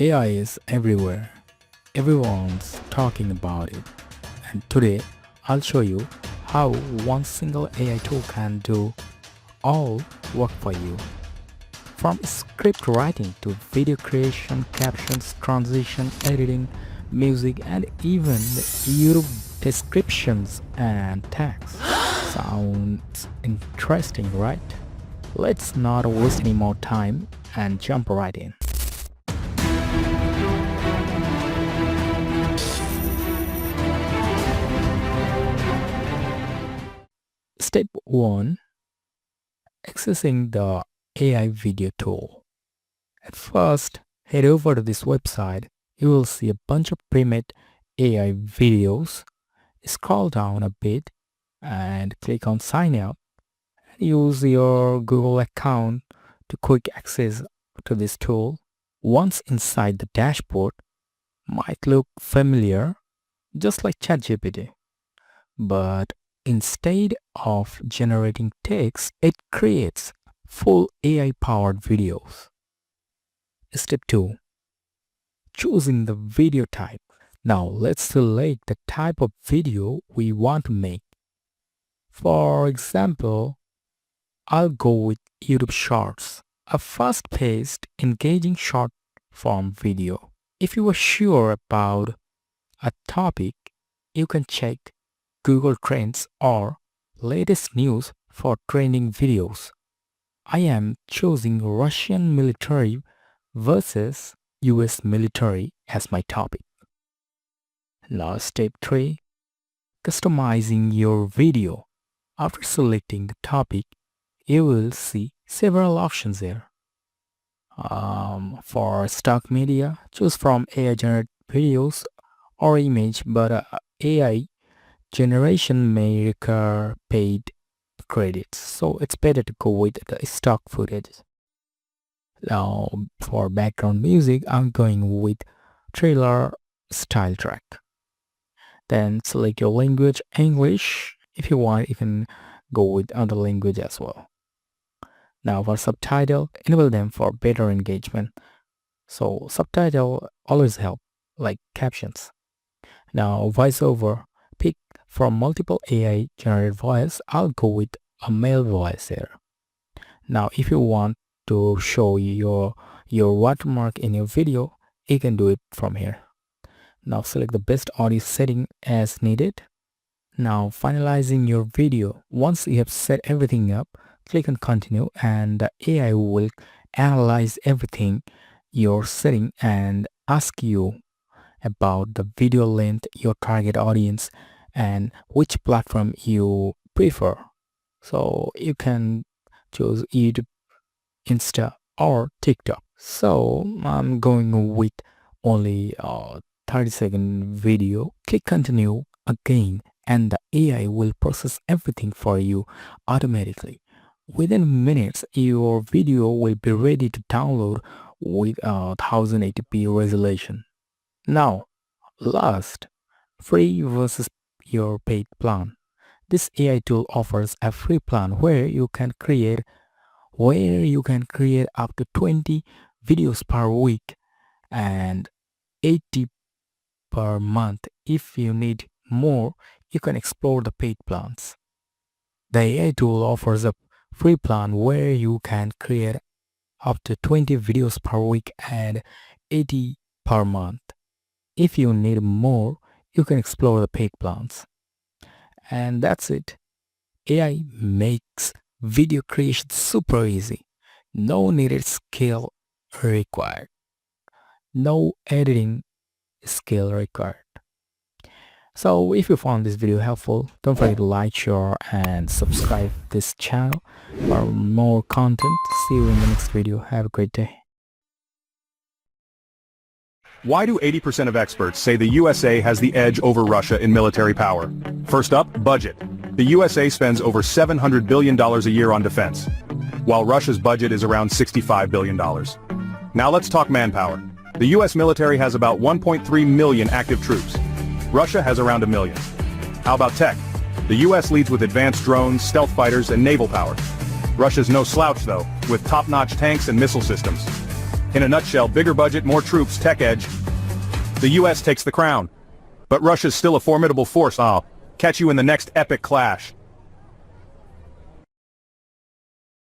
AI is everywhere. Everyone's talking about it. And today, I'll show you how one single AI tool can do all work for you. From script writing to video creation, captions, transition, editing, music, and even YouTube descriptions and tags. Sounds interesting, right? Let's not waste any more time and jump right in. Step 1. Accessing the AI video tool. At first, head over to this website. You will see a bunch of pre-made AI videos. Scroll down a bit and click on sign up. Use your Google account to quick access to this tool. Once inside, the dashboard might look familiar, just like ChatGPT, but instead of generating text, it creates full AI-powered videos. Step 2. Choosing the video type. Now let's select the type of video we want to make. For example, I'll go with YouTube Shorts, a fast-paced, engaging short-form video. If you are sure about a topic, you can check Google Trends or latest news for trending videos. I am choosing Russian military versus US military as my topic. Now step 3. Customizing your video. After selecting the topic, you will see several options here. For stock media, choose from AI generated videos or image, but AI generation may require paid credits, so it's better to go with the stock footage. Now for background music, I'm going with trailer style track. Then select your language, English. If you want, you can go with other language as well. Now for subtitle, enable them for better engagement. So subtitle always help, like captions. Now voiceover, pick from multiple AI generated voice. I'll go with a male voice here. Now if you want to show your watermark in your video, you can do it from here. Now select the best audio setting as needed. Now finalizing your video. Once you have set everything up, click on continue and the AI will analyze everything you're setting and ask you about the video length, your target audience, and which platform you prefer. So you can choose YouTube, Insta, or TikTok. So I'm going with only 30-second video. Click continue again and the AI will process everything for you automatically. Within minutes, your video will be ready to download with 1080p resolution. Now, last, free versus your paid plan. This AI tool offers a free plan where you can create up to 20 videos per week and 80 per month. If you need more, you can explore the paid plans. The AI tool offers a free plan where you can create up to 20 videos per week and 80 per month. If you need more, you can explore the paid plans. And that's it. AI makes video creation super easy. No needed skill required. No editing skill required. So if you found this video helpful, don't forget to like, share and subscribe this channel for more content. See you in the next video. Have a great day. Why do 80% of experts say the USA has the edge over Russia in military power? First up, budget. The USA spends over $700 billion a year on defense, while Russia's budget is around $65 billion. Now let's talk manpower. The US military has about 1.3 million active troops. Russia has around 1 million. How about tech? The The US leads with advanced drones, stealth fighters, and naval power. Russia's no slouch though, with top-notch tanks and missile systems. In a nutshell, bigger budget, more troops, tech edge. The US takes the crown. But Russia's still a formidable force. I'll catch you in the next epic clash.